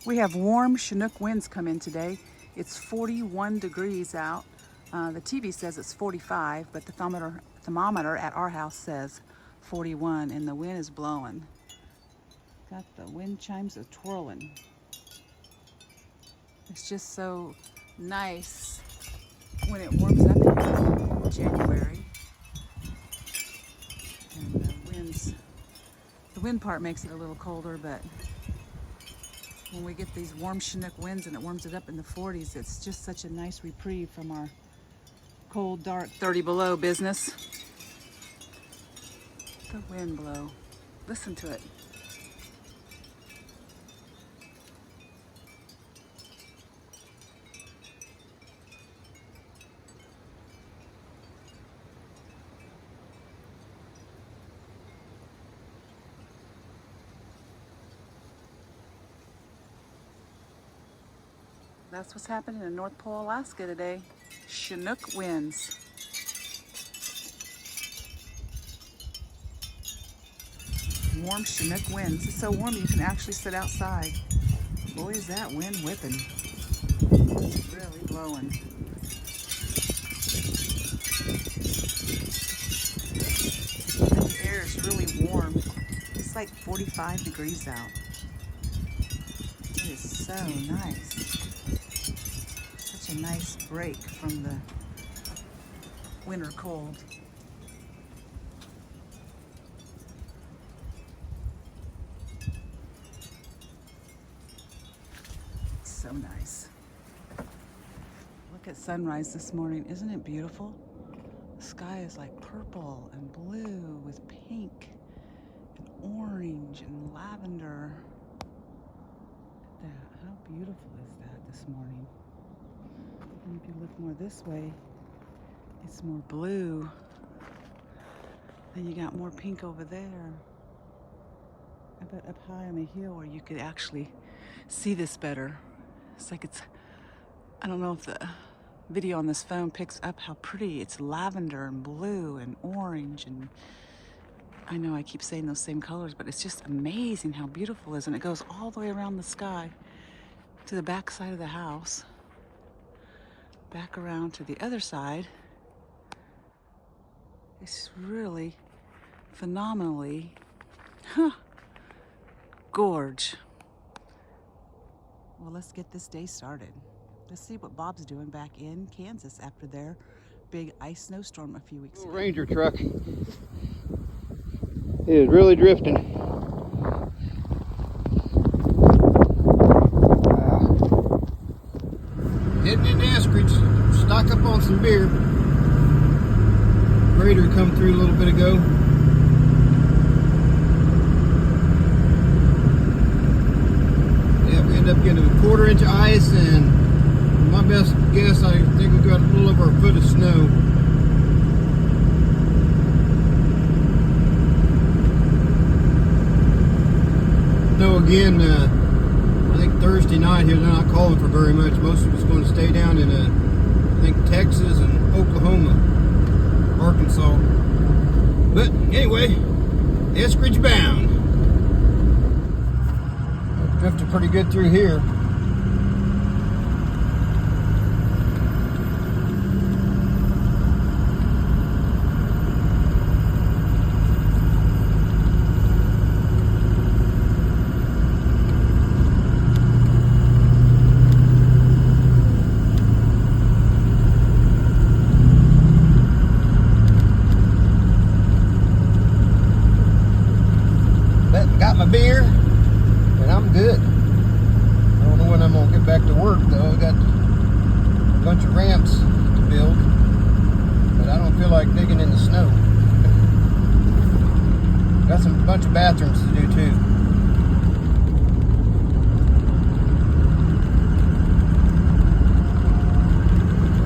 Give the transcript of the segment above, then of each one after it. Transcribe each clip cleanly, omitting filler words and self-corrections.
We have warm Chinook winds come in today. It's 41 degrees out. The TV says it's 45, but the thermometer at our house says 41, and the wind is blowing. Got the wind chimes are twirling. It's just so nice when it warms up in January. And the wind part makes it a little colder, but when we get these warm Chinook winds and it warms it up in the 40s, it's just such a nice reprieve from our cold, dark 30 below business. The wind blow. Listen to it. That's what's happening in North Pole, Alaska today. Chinook winds. Warm Chinook winds. It's so warm you can actually sit outside. Boy, is that wind whipping. It's really blowing. And the air is really warm. It's like 45 degrees out. It is so nice. Such a nice break from the winter cold. So nice. Look at sunrise this morning. Isn't it beautiful? The sky is like purple and blue with pink and orange and lavender. Look at that. How beautiful is that this morning? And if you look more this way, it's more blue. Then you got more pink over there. I bet up high on the hill where you could actually see this better. It's like I don't know if the video on this phone picks up how pretty. It's lavender and blue and orange, and I know I keep saying those same colors, but it's just amazing how beautiful it is. And it goes all the way around the sky to the back side of the house, back around to the other side. It's really phenomenally gorge. Well, let's get this day started. Let's see what Bob's doing back in Kansas after their big ice snowstorm a few weeks ago. Ranger truck. It is really drifting. Heading into Eskridge, stock up on some beer. Grader come through a little bit ago. Yeah, we ended up getting a 1/4 inch of ice, and my best guess, I think we got a little over a foot of snow. Snow again, I think Thursday night here, they're not calling for very much. Most of it's going to stay down in, I think, Texas and Oklahoma, Arkansas. But anyway, Eskridge bound. Drifted pretty good through here. Got my beer, and I'm good. I don't know when I'm gonna get back to work though. I got a bunch of ramps to build, but I don't feel like digging in the snow. Got a bunch of bathrooms to do too.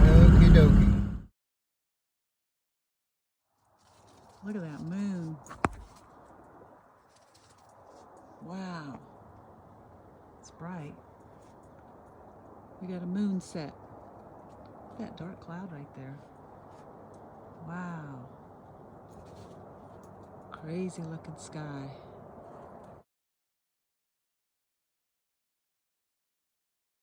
Okie dokie. Look at that moon. Wow. It's bright. We got a moon set. Look at that dark cloud right there. Wow. Crazy looking sky.